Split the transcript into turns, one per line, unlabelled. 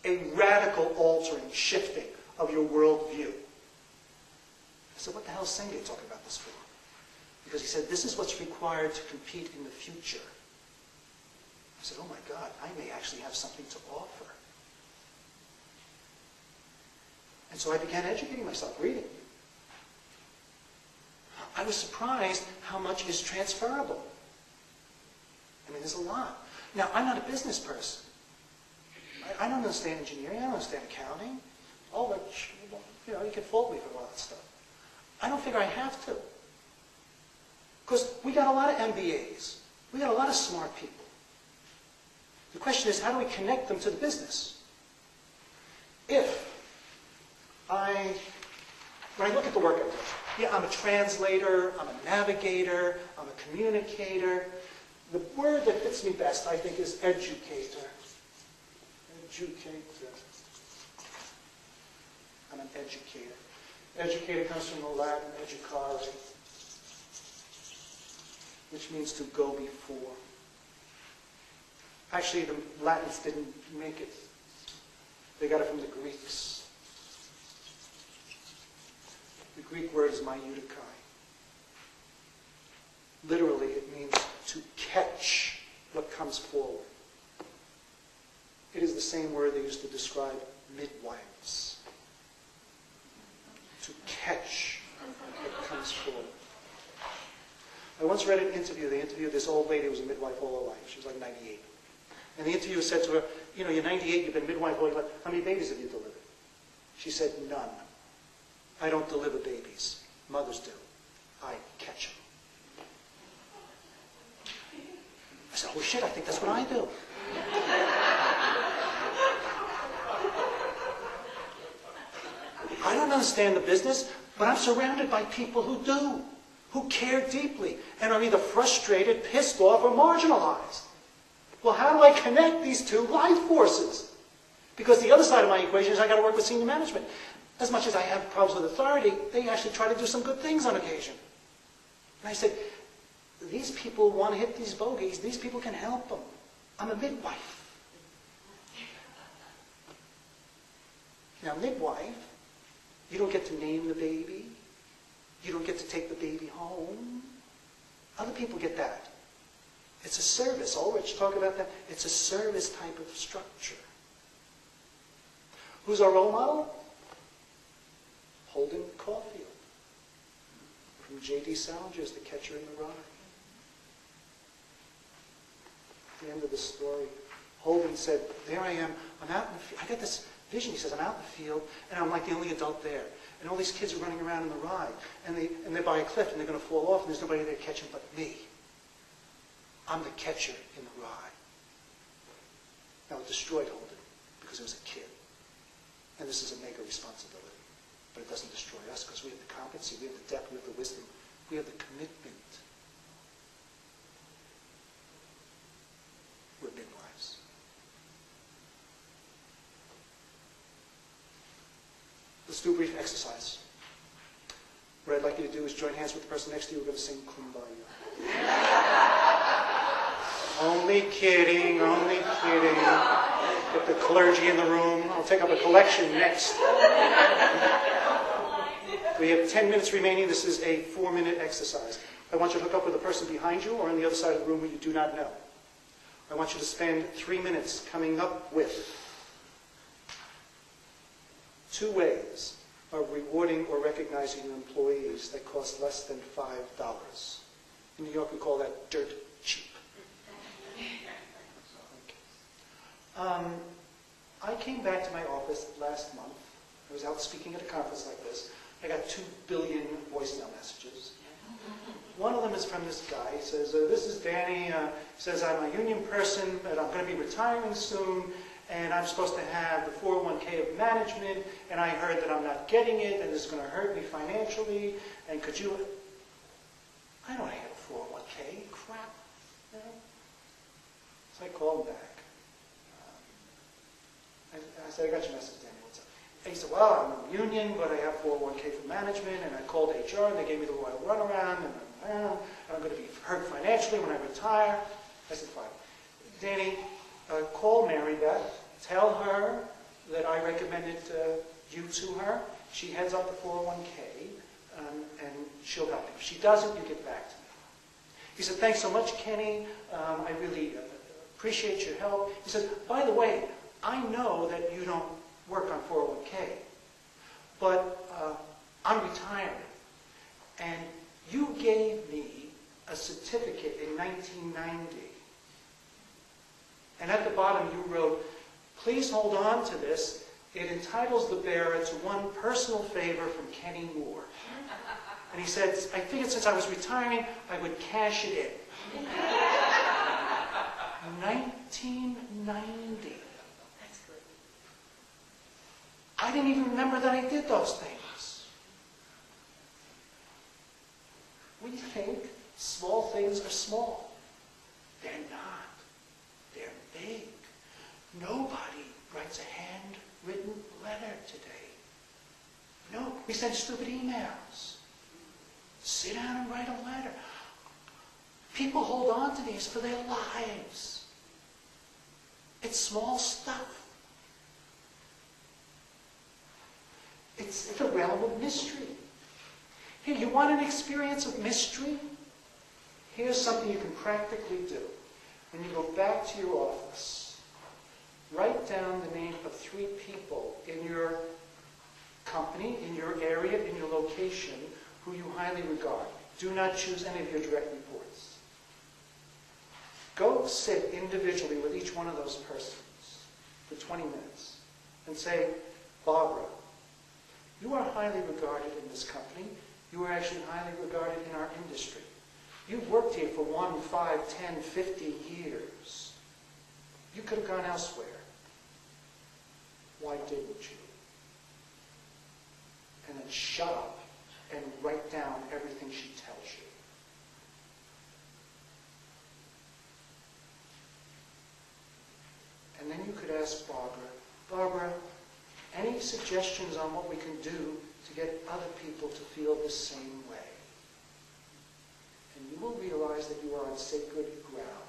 a radical altering, shifting of your worldview. I said, what the hell is Senge talking about this for? Because he said, this is what's required to compete in the future. I said, oh my God, I may actually have something to offer. And so I began educating myself, reading. I was surprised how much is transferable. I mean, there's a lot. Now, I'm not a business person. I don't understand engineering. I don't understand accounting. All that, you can fault me for all that stuff. I don't figure I have to. Because we got a lot of MBAs. We got a lot of smart people. The question is, how do we connect them to the business? When I look at the work I do, yeah, I'm a translator, I'm a navigator, I'm a communicator. The word that fits me best, I think, is educator. Educator. I'm an educator. Educator comes from the Latin educare, which means to go before. Actually, the Latins didn't make it. They got it from the Greeks. The Greek word is maieudikai. Literally, it means to catch what comes forward. It is the same word they used to describe midwives. To catch what comes forward. I once read an interview. They interviewed this old lady who was a midwife all her life. She was like 98. And the interviewer said to her, you're 98, you've been midwife all your life. How many babies have you delivered? She said, none. I don't deliver babies. Mothers do. I catch them. I said, oh shit, I think that's what I do. I don't understand the business, but I'm surrounded by people who do, who care deeply, and are either frustrated, pissed off, or marginalized. Well, how do I connect these two life forces? Because the other side of my equation is I got to work with senior management. As much as I have problems with authority, they actually try to do some good things on occasion. And I said, these people want to hit these bogeys. These people can help them. I'm a midwife. Now, midwife, you don't get to name the baby. You don't get to take the baby home. Other people get that. It's a service. Ulrich talked about that. It's a service type of structure. Who's our role model? Holden Caulfield. From J.D. Salinger's The Catcher in the Rye. At the end of the story, Holden said, there I am. I'm out in the field. I got this vision. He says, I'm out in the field, and I'm like the only adult there. And all these kids are running around in the ride. And they're by a cliff, and they're going to fall off, and there's nobody there to catch them but me. I'm the catcher in the rye. Now, it destroyed Holden because he was a kid. And this is a mega responsibility. But it doesn't destroy us because we have the competency, we have the depth, we have the wisdom, we have the commitment. We're midwives. Let's do a brief exercise. What I'd like you to do is join hands with the person next to you. We're going to sing Kumbaya. Only kidding, only kidding. Get the clergy in the room. I'll take up a collection next. We have 10 minutes remaining. This is a 4-minute exercise. I want you to hook up with the person behind you or on the other side of the room who you do not know. I want you to spend 3 minutes coming up with 2 ways of rewarding or recognizing your employees that cost less than $5. In New York, we call that dirt cheap. I came back to my office last month. I was out speaking at a conference like this. I got 2 billion voicemail messages. One of them is from this guy. He says, this is Danny. He says, I'm a union person, but I'm going to be retiring soon, and I'm supposed to have the 401k of management, and I heard that I'm not getting it, and this is going to hurt me financially, and could you... I don't have a 401k. Crap. You know? So I called him back. I said, I got your message, Danny. What's up? And he said, well, I'm in a union, but I have 401k for management, and I called HR, and they gave me the royal runaround, and I'm going to be hurt financially when I retire. I said, fine. Danny, call Mary Beth, tell her that I recommended you to her. She heads up the 401k, and she'll help you. If she doesn't, you get back to me. He said, thanks so much, Kenny. I really appreciate your help. He said, by the way, I know that you don't work on 401k, but I'm retiring. And you gave me a certificate in 1990. And at the bottom you wrote, please hold on to this. It entitles the bearer to one personal favor from Kenny Moore. And he said, I figured since I was retiring, I would cash it in. 1990.
That's good.
I didn't even remember that I did those things. We think small things are small. They're not. They're big. Nobody writes a handwritten letter today. No, we send stupid emails. Sit down and write a letter. People hold on to these for their lives. It's small stuff. It's the realm of mystery. Here, you want an experience of mystery? Here's something you can practically do. When you go back to your office, write down the name of 3 people in your company, in your area, in your location, who you highly regard. Do not choose any of your direct reports. Go sit individually with each one of those persons for 20 minutes and say, Barbara, you are highly regarded in this company. You are actually highly regarded in our industry. You've worked here for 1, 5, 10, 50 years. You could have gone elsewhere. Why didn't you? And then shut up and write down everything she tells you. And then you could ask Barbara, Barbara, any suggestions on what we can do to get other people to feel the same way? And you will realize that you are on sacred ground.